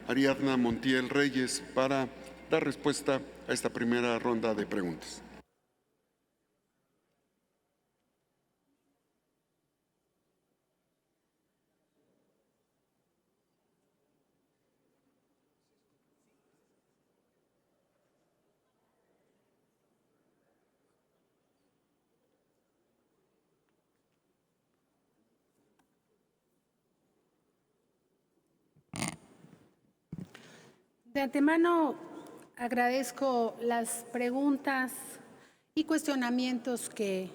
Ariadna Montiel Reyes para dar respuesta a esta primera ronda de preguntas. De antemano agradezco las preguntas y cuestionamientos que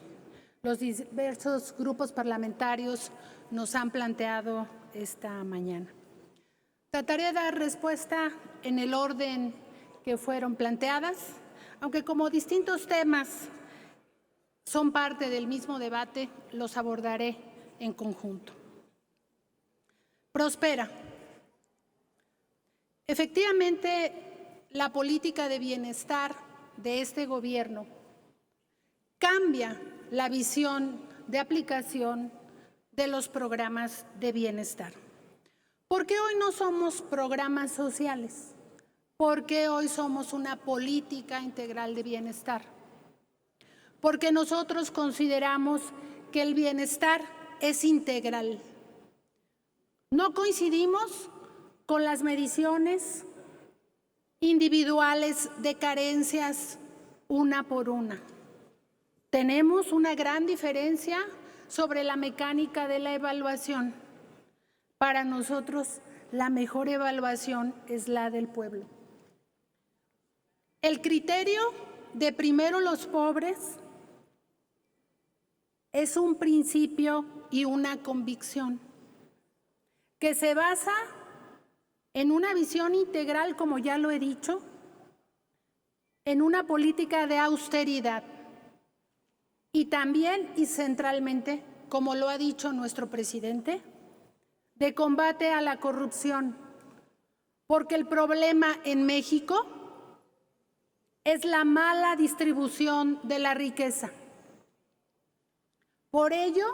los diversos grupos parlamentarios nos han planteado esta mañana. Trataré de dar respuesta en el orden que fueron planteadas, aunque como distintos temas son parte del mismo debate, los abordaré en conjunto. Prospera. Efectivamente, la política de bienestar de este gobierno cambia la visión de aplicación de los programas de bienestar. ¿Por qué hoy no somos programas sociales? ¿Por qué hoy somos una política integral de bienestar? Porque nosotros consideramos que el bienestar es integral. No coincidimos con las mediciones individuales de carencias una por una. Tenemos una gran diferencia sobre la mecánica de la evaluación. Para nosotros, la mejor evaluación es la del pueblo. El criterio de primero los pobres es un principio y una convicción que se basa en una visión integral, como ya lo he dicho, en una política de austeridad y también y centralmente, como lo ha dicho nuestro presidente, de combate a la corrupción, porque el problema en México es la mala distribución de la riqueza. Por ello,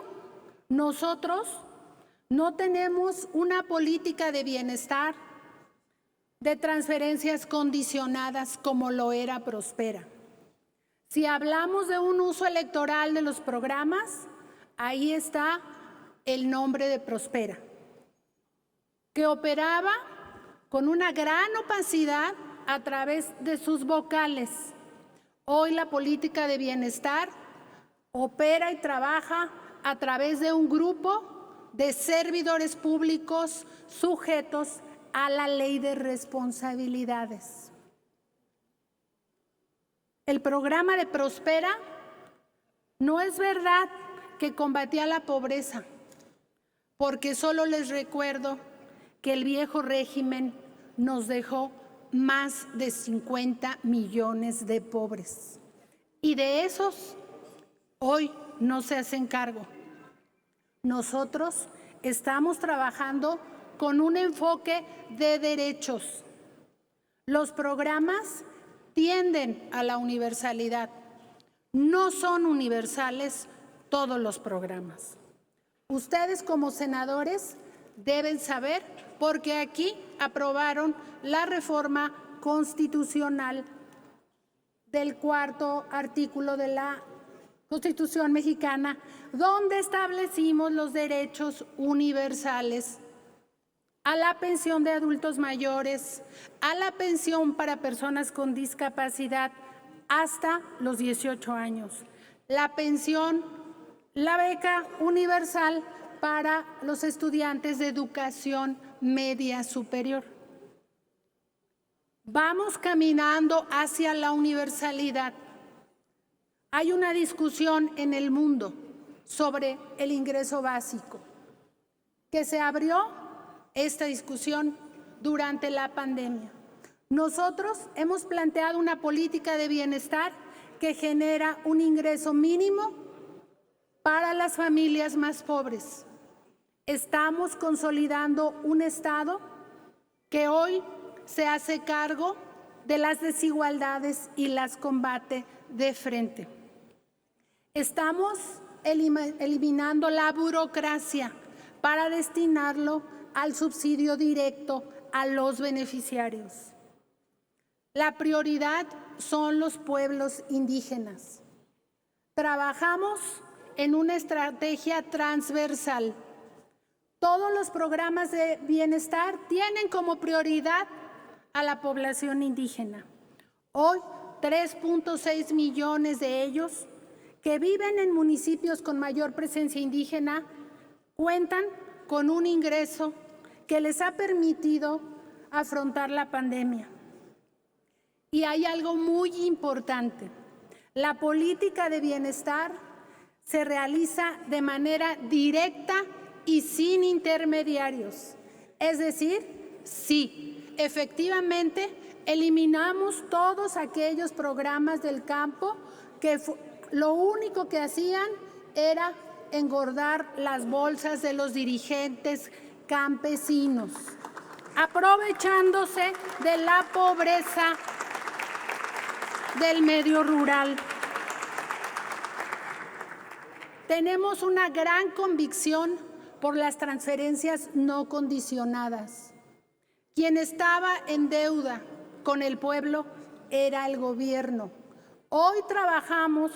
nosotros no tenemos una política de bienestar, de transferencias condicionadas como lo era Prospera. Si hablamos de un uso electoral de los programas, ahí está el nombre de Prospera, que operaba con una gran opacidad a través de sus vocales. Hoy la política de bienestar opera y trabaja a través de un grupo de servidores públicos sujetos a la ley de responsabilidades. El programa de Prospera no es verdad que combatía la pobreza, porque solo les recuerdo que el viejo régimen nos dejó más de 50 millones de pobres. Y de esos, hoy no se hacen cargo. Nosotros estamos trabajando con un enfoque de derechos. Los programas tienden a la universalidad. No son universales todos los programas. Ustedes como senadores deben saber, porque aquí aprobaron la reforma constitucional del 4º artículo de la Constitución mexicana, donde establecimos los derechos universales a la pensión de adultos mayores, a la pensión para personas con discapacidad hasta los 18 años, la pensión, la beca universal para los estudiantes de educación media superior. Vamos caminando hacia la universalidad. Hay una discusión en el mundo sobre el ingreso básico, que se abrió esta discusión durante la pandemia. Nosotros hemos planteado una política de bienestar que genera un ingreso mínimo para las familias más pobres. Estamos consolidando un Estado que hoy se hace cargo de las desigualdades y las combate de frente. Estamos eliminando la burocracia para destinarlo al subsidio directo a los beneficiarios. La prioridad son los pueblos indígenas. Trabajamos en una estrategia transversal. Todos los programas de bienestar tienen como prioridad a la población indígena. Hoy, 3.6 millones de ellos que viven en municipios con mayor presencia indígena cuentan con un ingreso que les ha permitido afrontar la pandemia. Y hay algo muy importante. La política de bienestar se realiza de manera directa y sin intermediarios. Es decir, sí, efectivamente, eliminamos todos aquellos programas del campo que lo único que hacían era engordar las bolsas de los dirigentes campesinos, aprovechándose de la pobreza del medio rural. Tenemos una gran convicción por las transferencias no condicionadas. Quien estaba en deuda con el pueblo era el gobierno. Hoy trabajamos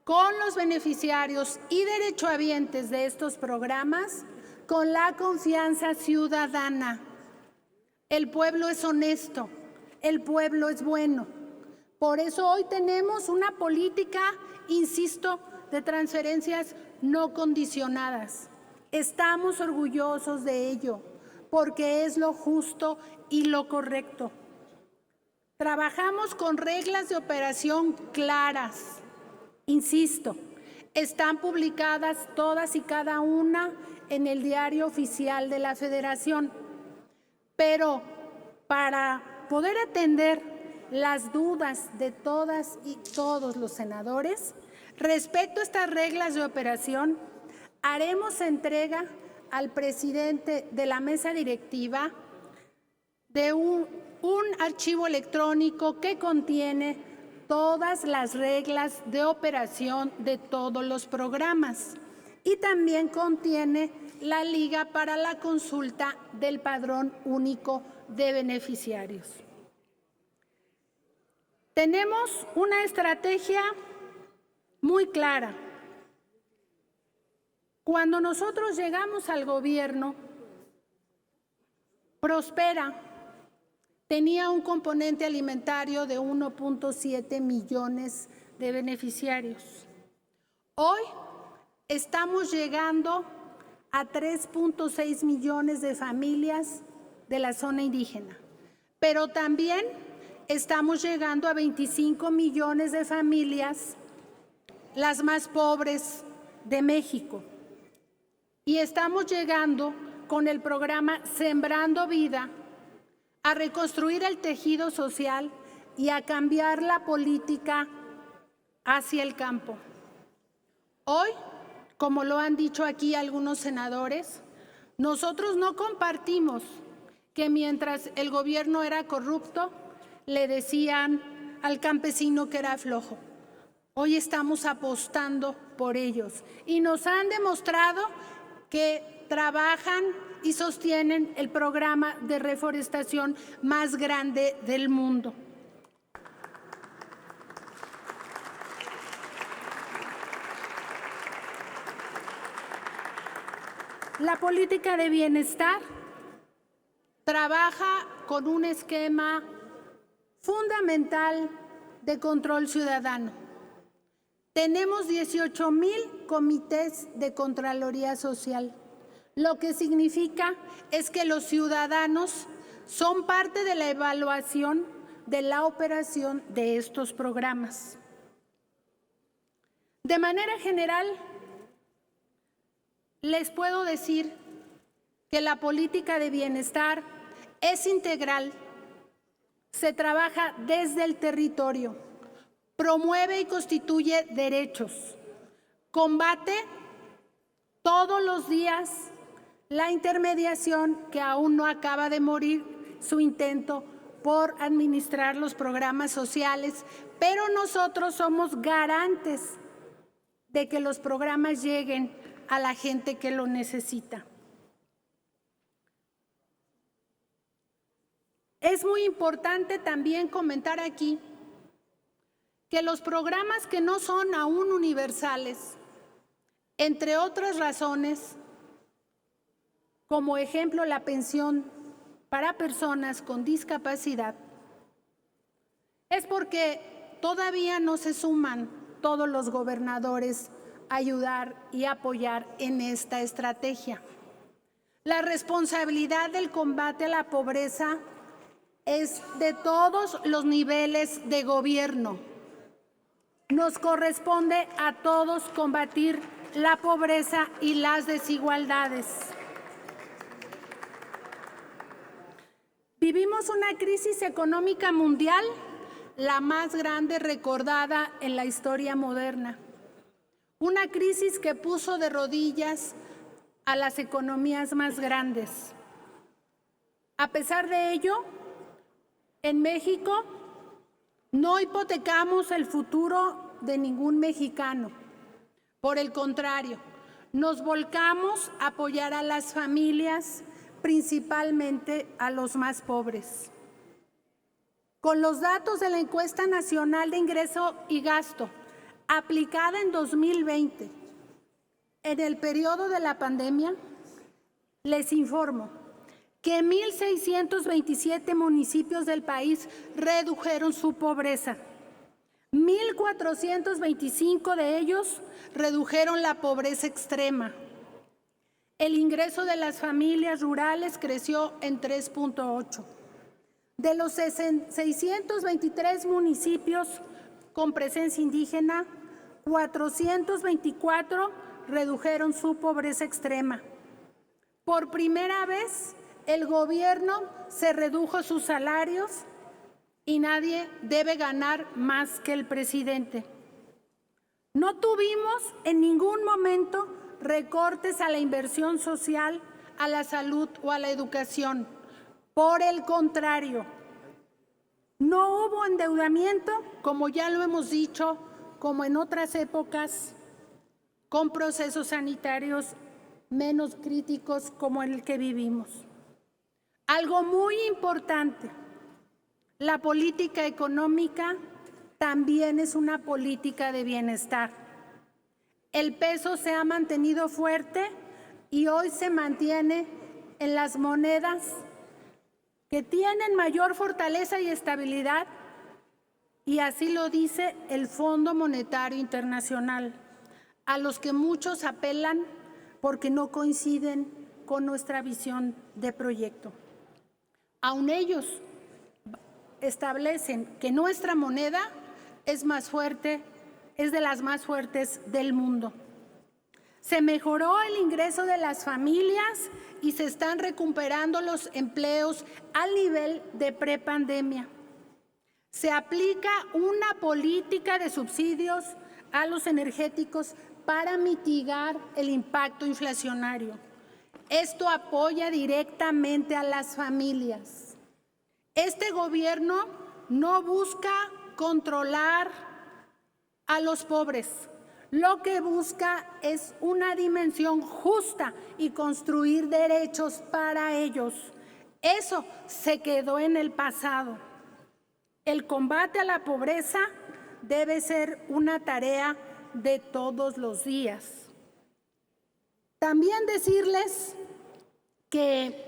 con los beneficiarios y derechohabientes de estos programas con la confianza ciudadana. El pueblo es honesto, el pueblo es bueno. Por eso hoy tenemos una política, insisto, de transferencias no condicionadas. Estamos orgullosos de ello, porque es lo justo y lo correcto. Trabajamos con reglas de operación claras. Insisto, están publicadas todas y cada una en el Diario Oficial de la Federación. Pero para poder atender las dudas de todas y todos los senadores, respecto a estas reglas de operación, haremos entrega al presidente de la mesa directiva de un archivo electrónico que contiene todas las reglas de operación de todos los programas y también contiene la liga para la consulta del Padrón Único de Beneficiarios. Tenemos una estrategia muy clara. Cuando nosotros llegamos al gobierno, Prospera tenía un componente alimentario de 1.7 millones de beneficiarios. Hoy estamos llegando a 3.6 millones de familias de la zona indígena, pero también estamos llegando a 25 millones de familias, las más pobres de México. Y estamos llegando con el programa Sembrando Vida a reconstruir el tejido social y a cambiar la política hacia el campo. Hoy, como lo han dicho aquí algunos senadores, nosotros no compartimos que mientras el gobierno era corrupto, le decían al campesino que era flojo. Hoy estamos apostando por ellos y nos han demostrado que trabajan y sostienen el programa de reforestación más grande del mundo. La política de bienestar trabaja con un esquema fundamental de control ciudadano. Tenemos 18,000 comités de Contraloría Social. Lo que significa es que los ciudadanos son parte de la evaluación de la operación de estos programas. De manera general, les puedo decir que la política de bienestar es integral, se trabaja desde el territorio, promueve y constituye derechos, combate todos los días la intermediación que aún no acaba de morir su intento por administrar los programas sociales, pero nosotros somos garantes de que los programas lleguen a la gente que lo necesita. Es muy importante también comentar aquí que los programas que no son aún universales, entre otras razones, como ejemplo la pensión para personas con discapacidad, es porque todavía no se suman todos los gobernadores a ayudar y apoyar en esta estrategia. La responsabilidad del combate a la pobreza es de todos los niveles de gobierno. Nos corresponde a todos combatir la pobreza y las desigualdades. Vivimos una crisis económica mundial, la más grande recordada en la historia moderna. Una crisis que puso de rodillas a las economías más grandes. A pesar de ello, en México no hipotecamos el futuro de ningún mexicano. Por el contrario, nos volcamos a apoyar a las familias, principalmente a los más pobres. Con los datos de la Encuesta Nacional de Ingreso y Gasto, aplicada en 2020, en el periodo de la pandemia, les informo que 1,627 municipios del país redujeron su pobreza. 1,425 de ellos redujeron la pobreza extrema. El ingreso de las familias rurales creció en 3.8. De los 623 municipios con presencia indígena, 424 redujeron su pobreza extrema. Por primera vez, el gobierno se redujo sus salarios y nadie debe ganar más que el presidente. No tuvimos en ningún momento recortes a la inversión social, a la salud o a la educación. Por el contrario, no hubo endeudamiento, como ya lo hemos dicho, como en otras épocas, con procesos sanitarios menos críticos como el que vivimos. Algo muy importante, la política económica también es una política de bienestar. El peso se ha mantenido fuerte y hoy se mantiene en las monedas que tienen mayor fortaleza y estabilidad, y así lo dice el Fondo Monetario Internacional, a los que muchos apelan porque no coinciden con nuestra visión de proyecto. Aun ellos establecen que nuestra moneda es más fuerte, es de las más fuertes del mundo. Se mejoró el ingreso de las familias y se están recuperando los empleos al nivel de prepandemia. Se aplica una política de subsidios a los energéticos para mitigar el impacto inflacionario. Esto apoya directamente a las familias. Este gobierno no busca controlar a los pobres. Lo que busca es una dimensión justa y construir derechos para ellos. Eso se quedó en el pasado. El combate a la pobreza debe ser una tarea de todos los días. También decirles que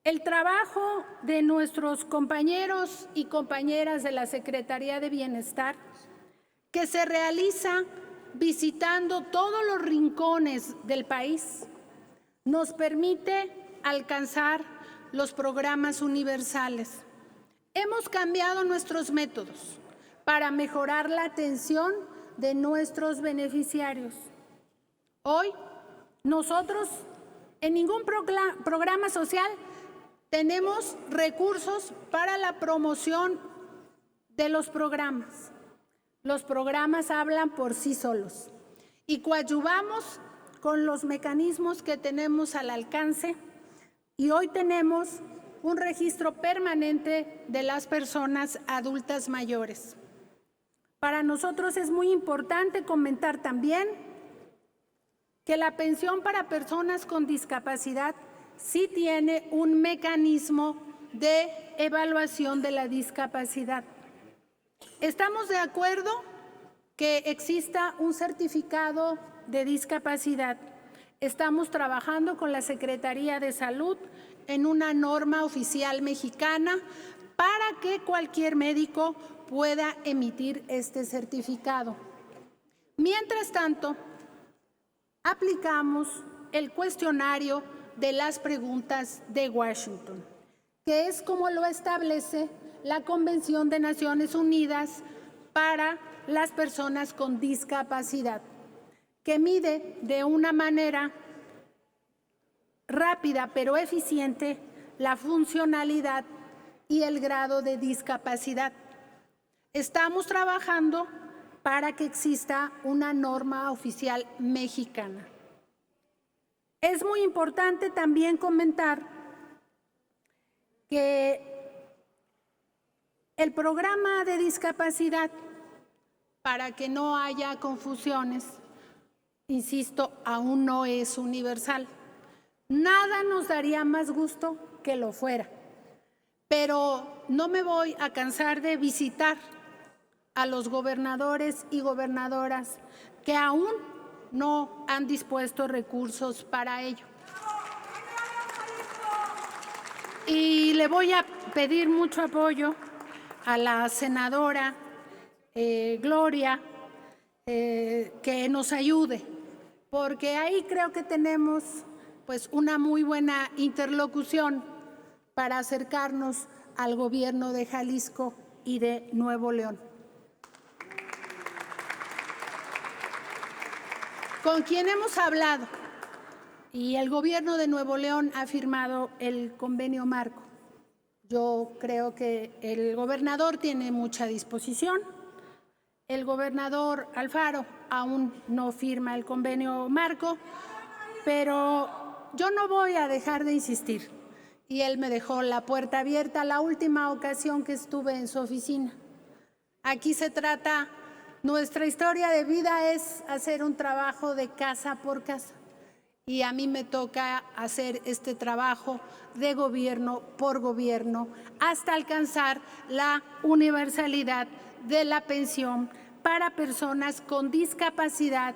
el trabajo de nuestros compañeros y compañeras de la Secretaría de Bienestar, que se realiza visitando todos los rincones del país, nos permite alcanzar los programas universales. Hemos cambiado nuestros métodos para mejorar la atención de nuestros beneficiarios. Hoy, nosotros en ningún programa social tenemos recursos para la promoción de los programas. Los programas hablan por sí solos y coadyuvamos con los mecanismos que tenemos al alcance, y hoy tenemos un registro permanente de las personas adultas mayores. Para nosotros es muy importante comentar también que la pensión para personas con discapacidad sí tiene un mecanismo de evaluación de la discapacidad. Estamos de acuerdo que exista un certificado de discapacidad. Estamos trabajando con la Secretaría de Salud en una norma oficial mexicana para que cualquier médico pueda emitir este certificado. Mientras tanto, aplicamos el cuestionario de las preguntas de Washington, que es como lo establece la Convención de Naciones Unidas para las personas con discapacidad, que mide de una manera rápida pero eficiente la funcionalidad y el grado de discapacidad. Estamos trabajando para que exista una norma oficial mexicana. Es muy importante también comentar que el programa de discapacidad, para que no haya confusiones, insisto, aún no es universal. Nada nos daría más gusto que lo fuera, pero no me voy a cansar de visitar a los gobernadores y gobernadoras que aún no han dispuesto recursos para ello. Y le voy a pedir mucho apoyo a la senadora Gloria, que nos ayude, porque ahí creo que tenemos pues una muy buena interlocución para acercarnos al gobierno de Jalisco y de Nuevo León, con quien hemos hablado, y el gobierno de Nuevo León ha firmado el convenio marco. Yo creo que el gobernador tiene mucha disposición. El gobernador Alfaro aún no firma el convenio marco, pero yo no voy a dejar de insistir. Y él me dejó la puerta abierta la última ocasión que estuve en su oficina. Aquí se trata, nuestra historia de vida es hacer un trabajo de casa por casa. Y a mí me toca hacer este trabajo de gobierno por gobierno hasta alcanzar la universalidad de la pensión para personas con discapacidad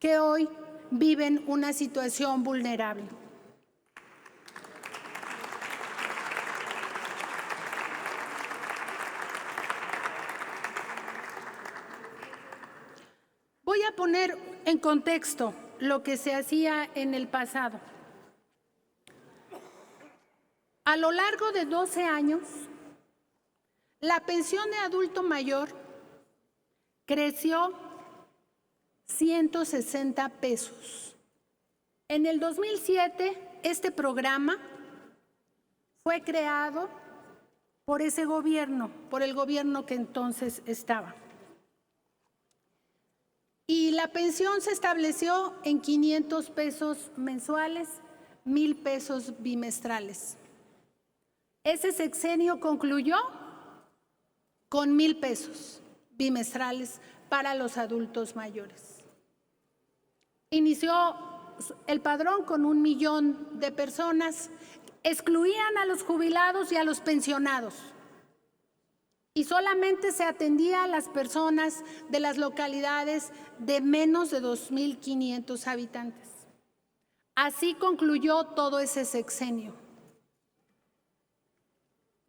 que hoy viven una situación vulnerable. Voy a poner en contexto lo que se hacía en el pasado. A lo largo de 12 años, la pensión de adulto mayor creció 160 pesos. En el 2007, este programa fue creado por ese gobierno, por el gobierno que entonces estaba. Y la pensión se estableció en 500 pesos mensuales, 1,000 pesos bimestrales. Ese sexenio concluyó con 1,000 pesos bimestrales para los adultos mayores. Inició el padrón con 1 millón de personas, excluían a los jubilados y a los pensionados. Y solamente se atendía a las personas de las localidades de menos de 2,500 habitantes. Así concluyó todo ese sexenio.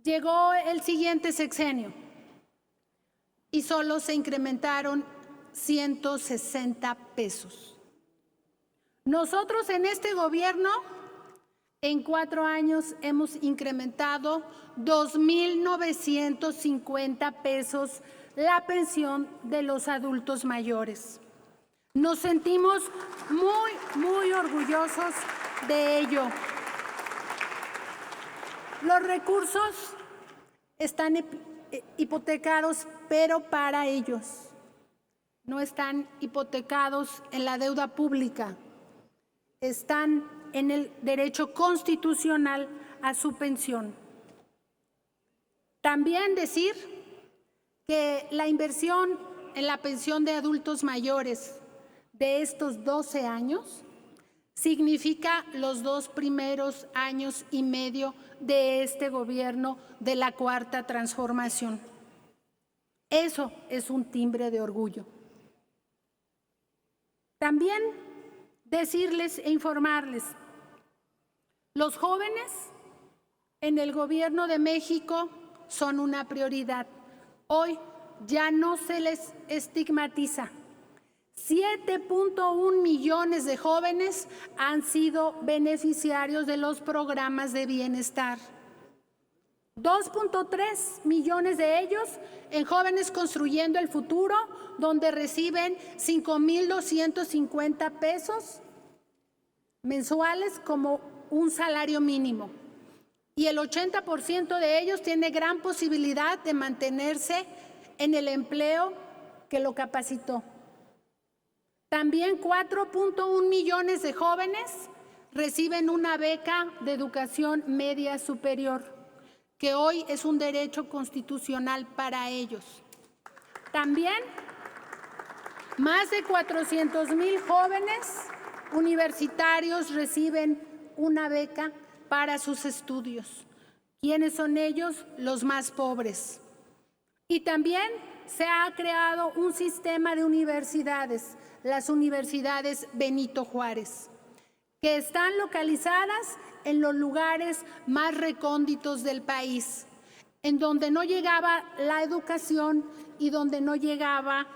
Llegó el siguiente sexenio y solo se incrementaron 160 pesos. Nosotros en este gobierno, en 4 años hemos incrementado 2,950 pesos la pensión de los adultos mayores. Nos sentimos muy orgullosos de ello. Los recursos están hipotecados, pero para ellos. No están hipotecados en la deuda pública. Están en el derecho constitucional a su pensión. También decir que la inversión en la pensión de adultos mayores de estos 12 años significa los 2 primeros años y medio de este gobierno de la Cuarta Transformación. Eso es un timbre de orgullo. También decirles e informarles, los jóvenes en el gobierno de México son una prioridad. Hoy ya no se les estigmatiza. 7.1 millones de jóvenes han sido beneficiarios de los programas de bienestar. 2.3 millones de ellos en Jóvenes Construyendo el Futuro, donde reciben 5,250 pesos mensuales como un salario mínimo. Y el 80% de ellos tiene gran posibilidad de mantenerse en el empleo que lo capacitó. También 4.1 millones de jóvenes reciben una beca de educación media superior, que hoy es un derecho constitucional para ellos. También más de 400,000 jóvenes universitarios reciben una beca para sus estudios. ¿Quiénes son ellos? Los más pobres. Y también se ha creado un sistema de universidades, las universidades Benito Juárez, que están localizadas en los lugares más recónditos del país, en donde no llegaba la educación y donde no llegaba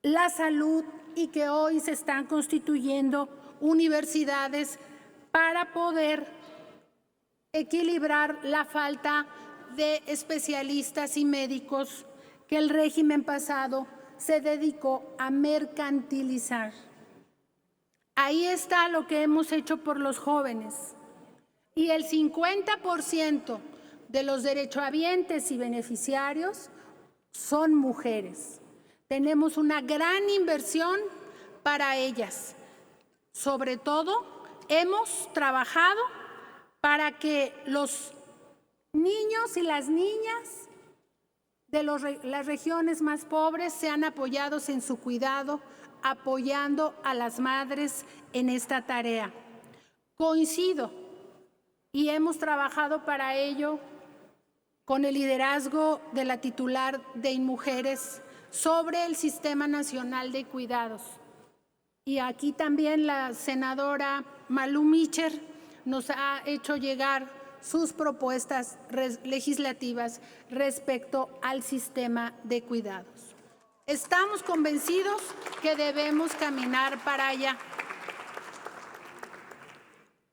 la salud, y que hoy se están constituyendo universidades para poder equilibrar la falta de especialistas y médicos que el régimen pasado se dedicó a mercantilizar. Ahí está lo que hemos hecho por los jóvenes. Y el 50% de los derechohabientes y beneficiarios son mujeres. Tenemos una gran inversión para ellas. Sobre todo, hemos trabajado para que los niños y las niñas de las regiones más pobres sean apoyados en su cuidado, apoyando a las madres en esta tarea. Coincido y hemos trabajado para ello con el liderazgo de la titular de INMujeres sobre el Sistema Nacional de Cuidados. Y aquí también la senadora Malú Micher nos ha hecho llegar sus propuestas legislativas respecto al sistema de cuidados. Estamos convencidos que debemos caminar para allá.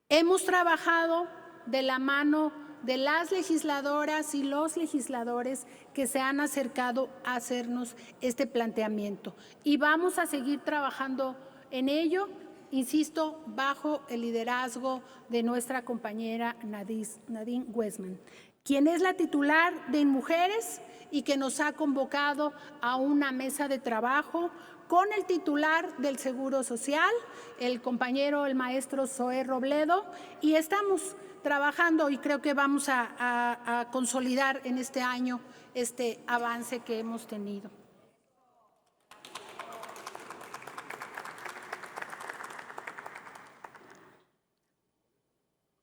Hemos trabajado de la mano de las legisladoras y los legisladores que se han acercado a hacernos este planteamiento. Y vamos a seguir trabajando en ello, insisto, bajo el liderazgo de nuestra compañera Nadine Westman, quien es la titular de INMujeres y que nos ha convocado a una mesa de trabajo con el titular del Seguro Social, el compañero, el maestro Zoé Robledo, y estamos trabajando y creo que vamos a consolidar en este año este avance que hemos tenido.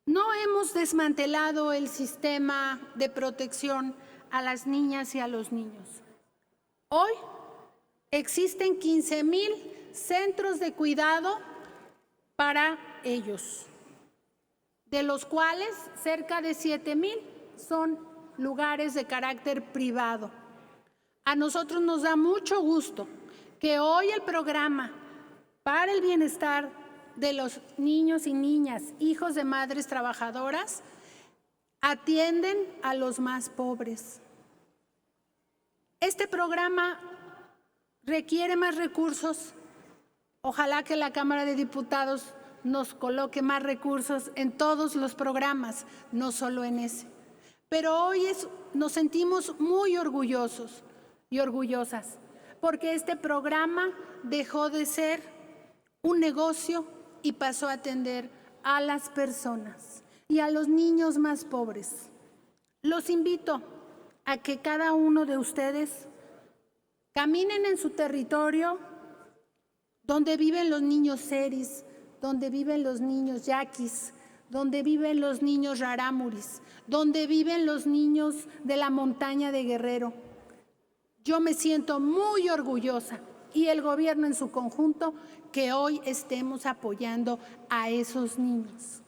No hemos desmantelado el sistema de protección a las niñas y a los niños. Hoy existen 15,000 centros de cuidado para ellos, de los cuales cerca de 7,000 son lugares de carácter privado. A nosotros nos da mucho gusto que hoy el programa para el bienestar de los niños y niñas, hijos de madres trabajadoras, atienden a los más pobres. Este programa requiere más recursos. Ojalá que la Cámara de Diputados nos coloque más recursos en todos los programas, no solo en ese. Pero hoy nos sentimos muy orgullosos y orgullosas, porque este programa dejó de ser un negocio y pasó a atender a las personas y a los niños más pobres. Los invito a que cada uno de ustedes caminen en su territorio, donde viven los niños seris, donde viven los niños yaquis, donde viven los niños rarámuris, donde viven los niños de la montaña de Guerrero. Yo me siento muy orgullosa, y el gobierno en su conjunto, que hoy estemos apoyando a esos niños.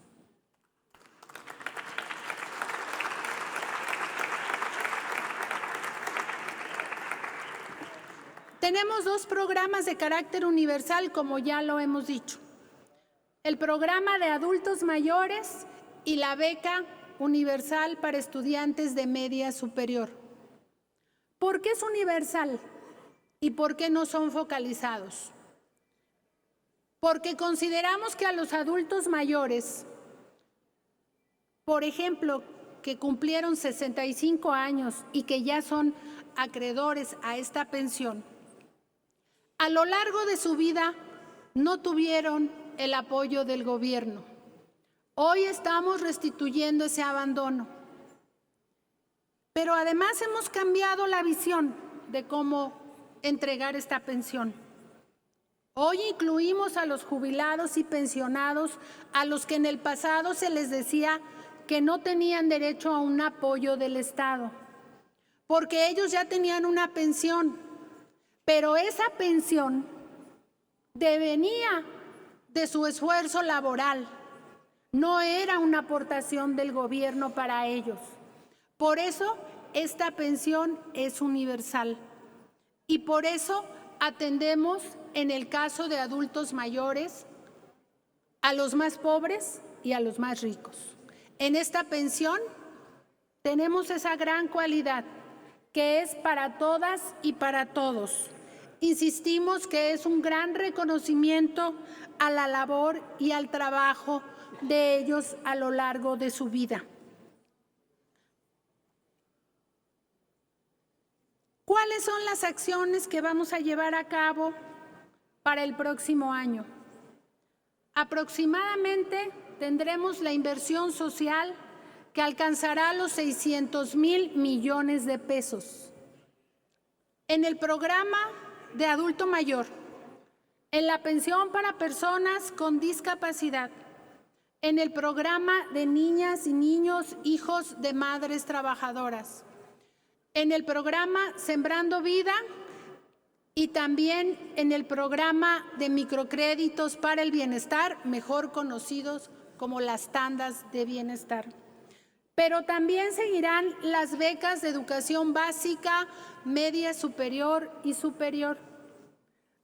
Tenemos dos programas de carácter universal, como ya lo hemos dicho. El programa de adultos mayores y la beca universal para estudiantes de media superior. ¿Por qué es universal y por qué no son focalizados? Porque consideramos que a los adultos mayores, por ejemplo, que cumplieron 65 años y que ya son acreedores a esta pensión, a lo largo de su vida no tuvieron el apoyo del gobierno. Hoy estamos restituyendo ese abandono. Pero además hemos cambiado la visión de cómo entregar esta pensión. Hoy incluimos a los jubilados y pensionados, a los que en el pasado se les decía que no tenían derecho a un apoyo del Estado, porque ellos ya tenían una pensión, pero esa pensión devenía de su esfuerzo laboral, no era una aportación del gobierno para ellos. Por eso esta pensión es universal y por eso atendemos, en el caso de adultos mayores, a los más pobres y a los más ricos. En esta pensión tenemos esa gran cualidad que es para todas y para todos. Insistimos que es un gran reconocimiento a la labor y al trabajo de ellos a lo largo de su vida. ¿Cuáles son las acciones que vamos a llevar a cabo para el próximo año? Aproximadamente tendremos la inversión social que alcanzará los 600,000 millones de pesos. En el programa de adulto mayor, en la pensión para personas con discapacidad, en el programa de niñas y niños hijos de madres trabajadoras, en el programa Sembrando Vida y también en el programa de microcréditos para el bienestar, mejor conocidos como las tandas de bienestar. Pero también seguirán las becas de educación básica, media superior y superior.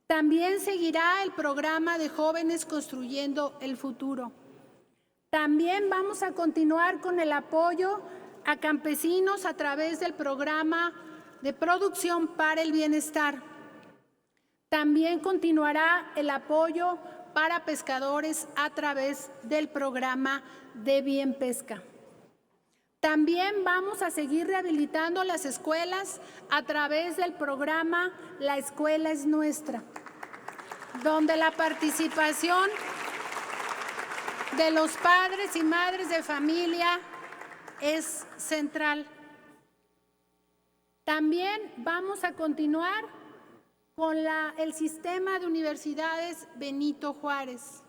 También seguirá el programa de Jóvenes Construyendo el Futuro. También vamos a continuar con el apoyo a campesinos a través del programa de producción para el bienestar. También continuará el apoyo para pescadores a través del programa de Bien Pesca. También vamos a seguir rehabilitando las escuelas a través del programa La Escuela es Nuestra, donde la participación de los padres y madres de familia es central. También vamos a continuar con el sistema de universidades Benito Juárez,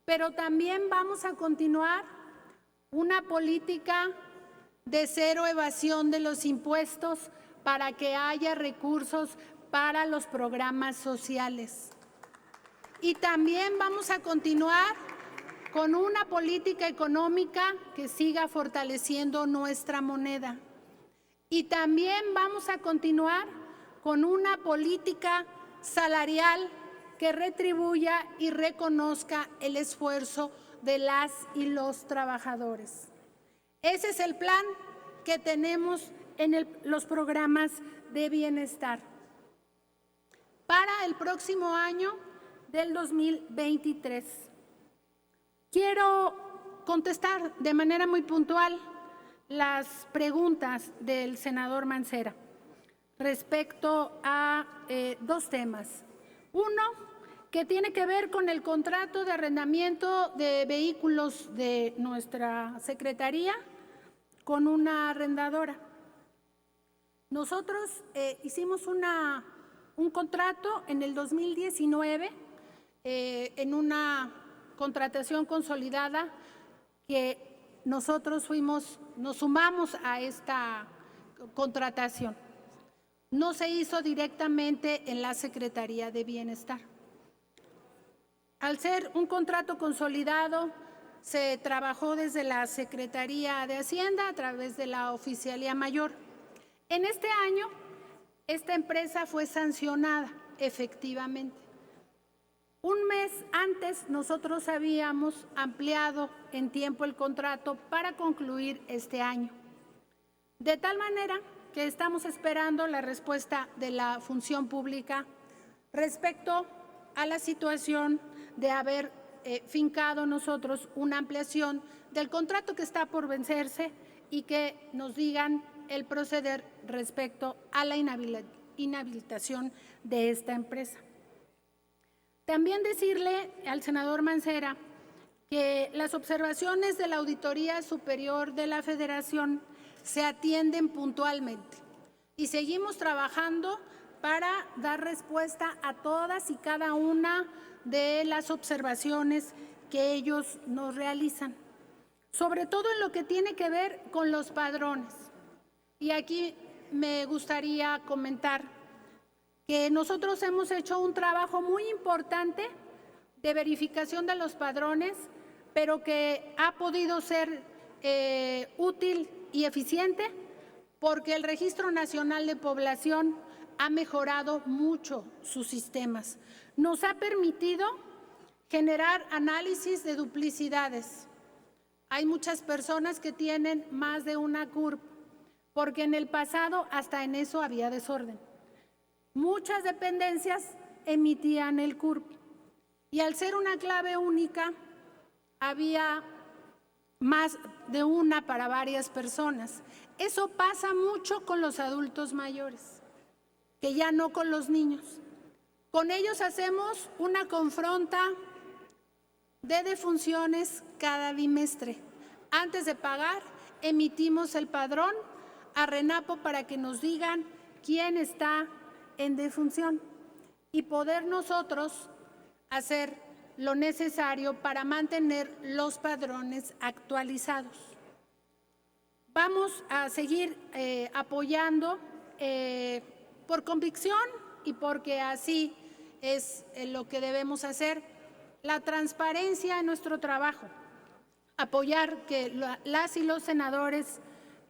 pero también vamos a continuar una política de cero evasión de los impuestos para que haya recursos para los programas sociales. Y también vamos a continuar con una política económica que siga fortaleciendo nuestra moneda. Y también vamos a continuar con una política salarial que retribuya y reconozca el esfuerzo de las y los trabajadores. Ese es el plan que tenemos en los programas de bienestar. Para el próximo año del 2023, quiero contestar de manera muy puntual las preguntas del senador Mancera respecto a dos temas. Uno, que tiene que ver con el contrato de arrendamiento de vehículos de nuestra Secretaría con una arrendadora. Nosotros hicimos una un contrato en el 2019 en una contratación consolidada que nosotros nos sumamos a esta contratación. No se hizo directamente en la Secretaría de Bienestar. Al ser un contrato consolidado, se trabajó desde la Secretaría de Hacienda a través de la Oficialía Mayor. En este año, esta empresa fue sancionada efectivamente. Un mes antes nosotros habíamos ampliado en tiempo el contrato para concluir este año. De tal manera que estamos esperando la respuesta de la función pública respecto a la situación de haber fincado nosotros una ampliación del contrato que está por vencerse y que nos digan el proceder respecto a la inhabilitación de esta empresa. También decirle al senador Mancera que las observaciones de la Auditoría Superior de la Federación se atienden puntualmente y seguimos trabajando para dar respuesta a todas y cada una de las observaciones que ellos nos realizan, sobre todo en lo que tiene que ver con los padrones. Y aquí me gustaría comentar que nosotros hemos hecho un trabajo muy importante de verificación de los padrones, pero que ha podido ser útil y eficiente porque el Registro Nacional de Población ha mejorado mucho sus sistemas. Nos ha permitido generar análisis de duplicidades. Hay muchas personas que tienen más de una CURP, porque en el pasado hasta en eso había desorden. Muchas dependencias emitían el CURP y al ser una clave única había más de una para varias personas. Eso pasa mucho con los adultos mayores, que ya no con los niños. Con ellos hacemos una confronta de defunciones cada bimestre. Antes de pagar, emitimos el padrón a RENAPO para que nos digan quién está en defunción y poder nosotros hacer lo necesario para mantener los padrones actualizados. Vamos a seguir apoyando por convicción y porque así es lo que debemos hacer, la transparencia en nuestro trabajo, apoyar que las y los senadores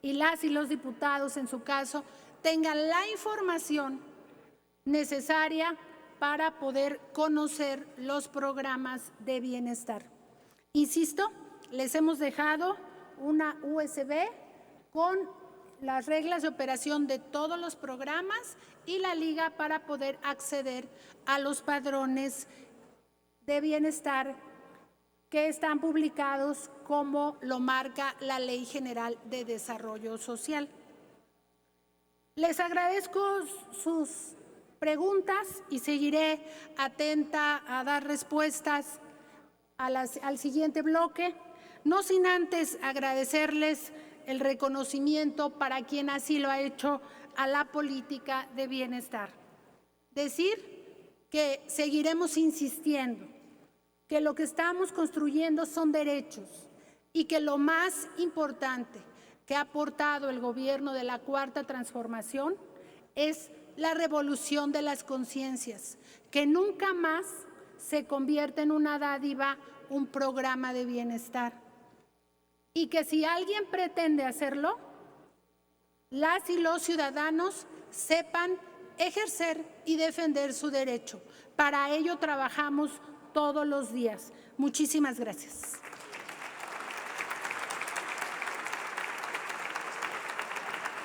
y las y los diputados, en su caso, tengan la información necesaria para poder conocer los programas de bienestar. Insisto, les hemos dejado una USB con las reglas de operación de todos los programas y la liga para poder acceder a los padrones de bienestar que están publicados como lo marca la Ley General de Desarrollo Social. Les agradezco sus preguntas y seguiré atenta a dar respuestas al siguiente bloque, no sin antes agradecerles el reconocimiento para quien así lo ha hecho a la política de bienestar. Decir que seguiremos insistiendo que lo que estamos construyendo son derechos y que lo más importante que ha aportado el gobierno de la Cuarta Transformación es la revolución de las conciencias, que nunca más se convierte en una dádiva un programa de bienestar. Y que si alguien pretende hacerlo, las y los ciudadanos sepan ejercer y defender su derecho. Para ello trabajamos todos los días. Muchísimas gracias.